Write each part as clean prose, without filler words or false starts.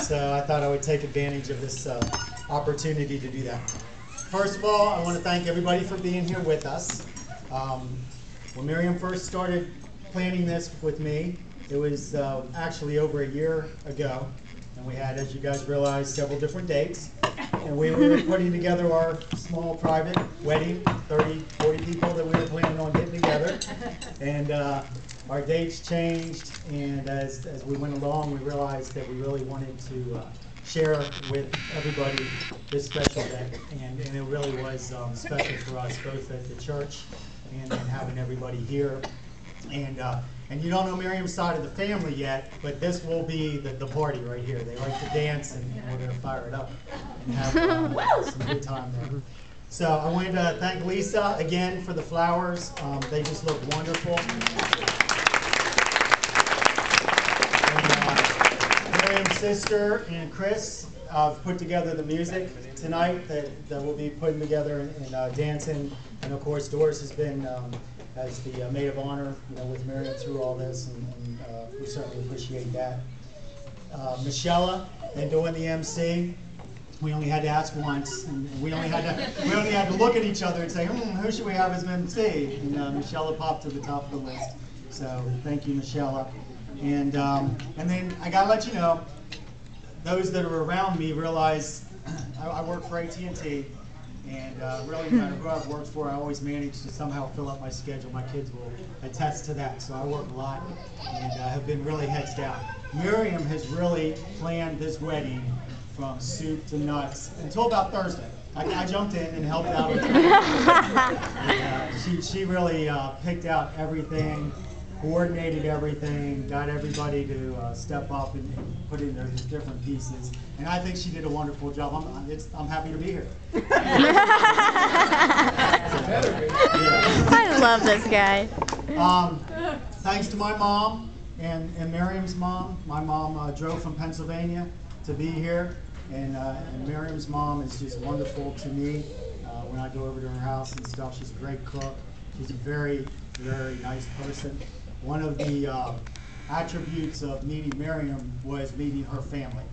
So I thought I would take advantage of this opportunity to do that. First of all, I want to thank everybody for being here with us. When Miriam first started planning this with me, it was actually over a year ago. And we had, as you guys realize, several different dates. And we were putting together our small private wedding, 30, 40 people that we were planning on getting together. And our dates changed, and as we went along, we realized that we really wanted to share with everybody this special day. And it really was special for us, both at the church and having everybody here. And you don't know Miriam's side of the family yet, but this will be the party right here. They like to dance, and we're going to fire it up and have some good time there. So I wanted to thank Lisa again for the flowers. They just look wonderful. And, Miriam's sister and Chris put together the music tonight that we'll be putting together and dancing. And of course, Doris has been as the maid of honor, with Miriam through all this, and we certainly appreciate that. Michelle and doing the MC. We only had to ask once, and we only had to look at each other and say, who should we have as MC? And Michelle popped to the top of the list. So thank you, Michelle. And then I gotta let you know, those that are around me realize I work for AT&T. And really, no matter who I've worked for, I always manage to somehow fill up my schedule. My kids will attest to that. So I work a lot and have been really heads down. Miriam has really planned this wedding from soup to nuts until about Thursday. I jumped in and helped out. She really picked out everything, coordinated everything, got everybody to step up and put in their different pieces. And I think she did a wonderful job. I'm happy to be here. I love this guy. Thanks to my mom and Miriam's mom. My mom drove from Pennsylvania to be here. And Miriam's mom is just wonderful to me when I go over to her house and stuff. She's a great cook. She's a very, very nice person. One of the attributes of meeting Miriam was meeting her family.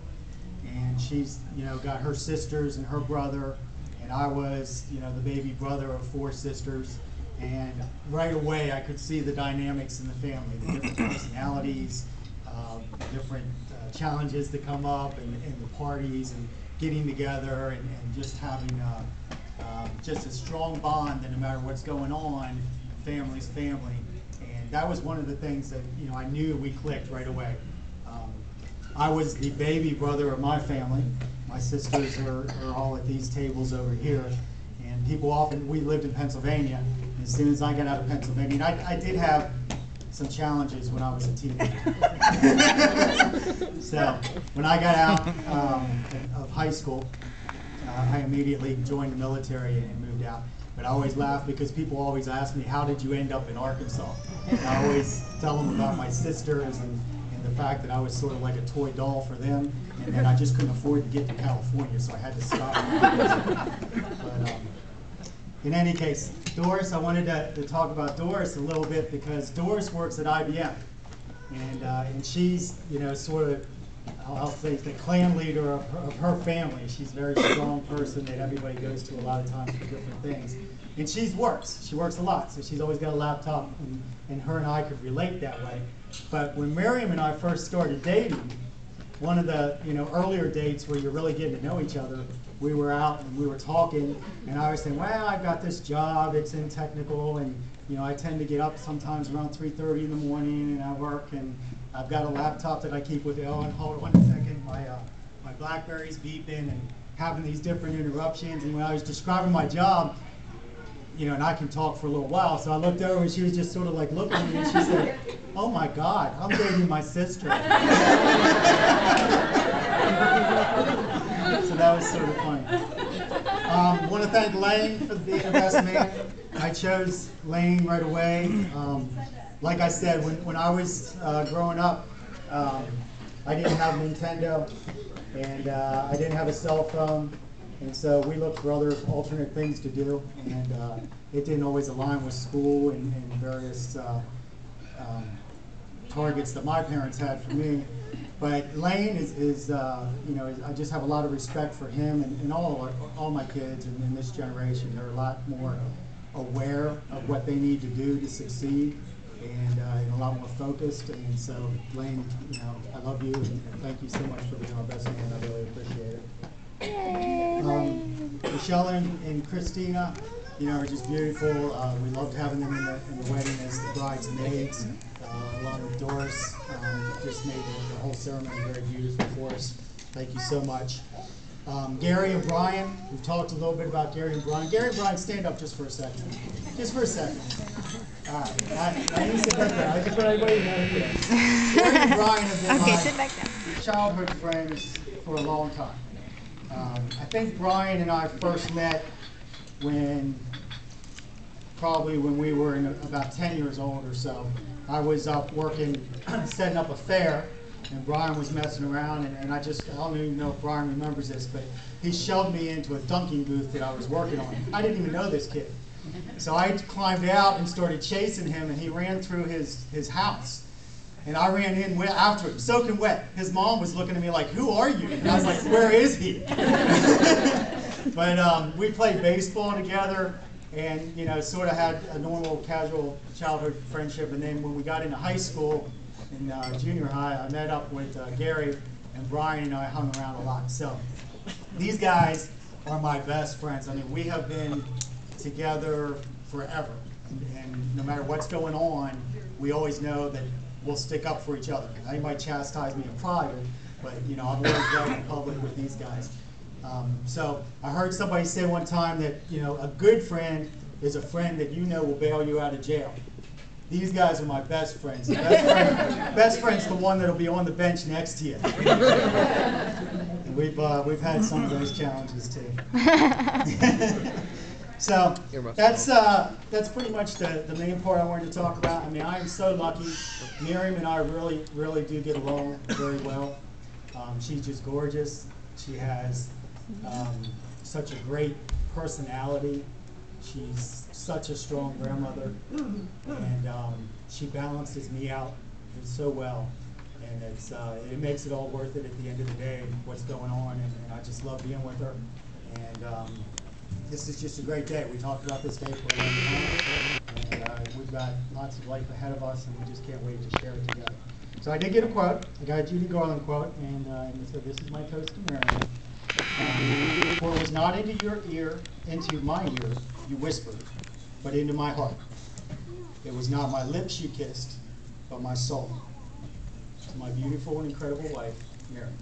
And she's, got her sisters and her brother, and I was, the baby brother of 4 sisters. And right away I could see the dynamics in the family, the different personalities, different challenges that come up, and the parties, and getting together, and just having just a strong bond that no matter what's going on, family's family. And that was one of the things that, I knew we clicked right away. I was the baby brother of my family. My sisters are all at these tables over here. And people often, we lived in Pennsylvania. As soon as I got out of Pennsylvania, and I did have some challenges when I was a teenager. So when I got out of high school, I immediately joined the military and moved out. But I always laugh because people always ask me, how did you end up in Arkansas? And I always tell them about my sisters and the fact that I was sort of like a toy doll for them, and then I just couldn't afford to get to California, so I had to stop. But in any case, Doris, I wanted to talk about Doris a little bit because Doris works at IBM, and she's, sort of, I'll say, the clan leader of her family. She's a very strong person that everybody goes to a lot of times for different things. And she works a lot, so she's always got a laptop, and her and I could relate that way. But when Miriam and I first started dating, one of the earlier dates where you're really getting to know each other, we were out and we were talking, and I was saying, well, I've got this job, it's in technical, and I tend to get up sometimes around 3:30 in the morning, and I work, and I've got a laptop that I keep with me. Oh, and hold on a second, my BlackBerry's beeping and having these different interruptions. And when I was describing my job, and I can talk for a little while, so I looked over and she was just sort of like looking at me, and she said, oh my God, I'm dating my sister. So that was sort of funny. I want to thank Lane for being the best man. I chose Lane right away. Like I said, when I was growing up, I didn't have Nintendo, and I didn't have a cell phone. And so we looked for other alternate things to do, and it didn't always align with school and various targets that my parents had for me. But Lane is you know, I just have a lot of respect for him and all my kids and in this generation. They're a lot more aware of what they need to do to succeed and a lot more focused. And so, Lane, you know, I love you and thank you so much for being our best man. I really appreciate it. Michelle and Christina, you know, are just beautiful. We loved having them in the wedding as the bridesmaids, along with Doris. Just made the whole ceremony very beautiful for us. Thank you so much. Gary and Brian, we've talked a little bit about Gary and Brian. Gary and Brian, stand up just for a second. Just for a second. All right. I didn't sit back there. I just want everybody to know this. Gary and Brian have been my childhood friends for a long time. I think Brian and I first met probably when we were about 10 years old or so. I was up working, setting up a fair, and Brian was messing around, and I don't even know if Brian remembers this, but he shoved me into a dunking booth that I was working on. I didn't even know this kid. So I climbed out and started chasing him, and he ran through his house. And I ran in after him, soaking wet. His mom was looking at me like, "Who are you?" And I was like, "Where is he?" But we played baseball together, and you know, sort of had a normal, casual childhood friendship. And then when we got into high school, in junior high, I met up with Gary, and Brian and I hung around a lot. So these guys are my best friends. I mean, we have been together forever, and no matter what's going on, we always know that we'll stick up for each other. They might chastise me in private, but you know, I'm always right in public with these guys. So I heard somebody say one time that, you know, a good friend is a friend that you know will bail you out of jail. These guys are my best friends. Best friend's the one that'll be on the bench next to you. We've had some of those challenges too. So that's pretty much the main part I wanted to talk about. I mean, I am so lucky. Miriam and I really do get along very well. She's just gorgeous. She has such a great personality. She's such a strong grandmother, and she balances me out so well, and it makes it all worth it at the end of the day, what's going on, and I just love being with her, and this is just a great day. We talked about this day for a long time, and we've got lots of life ahead of us, and we just can't wait to share it together. So I did get a quote. I got a Judy Garland quote, and it said, "This is my toast to Miriam. For it was not into my ear you whispered, but into my heart. It was not my lips you kissed, but my soul." To my beautiful and incredible wife, Miriam.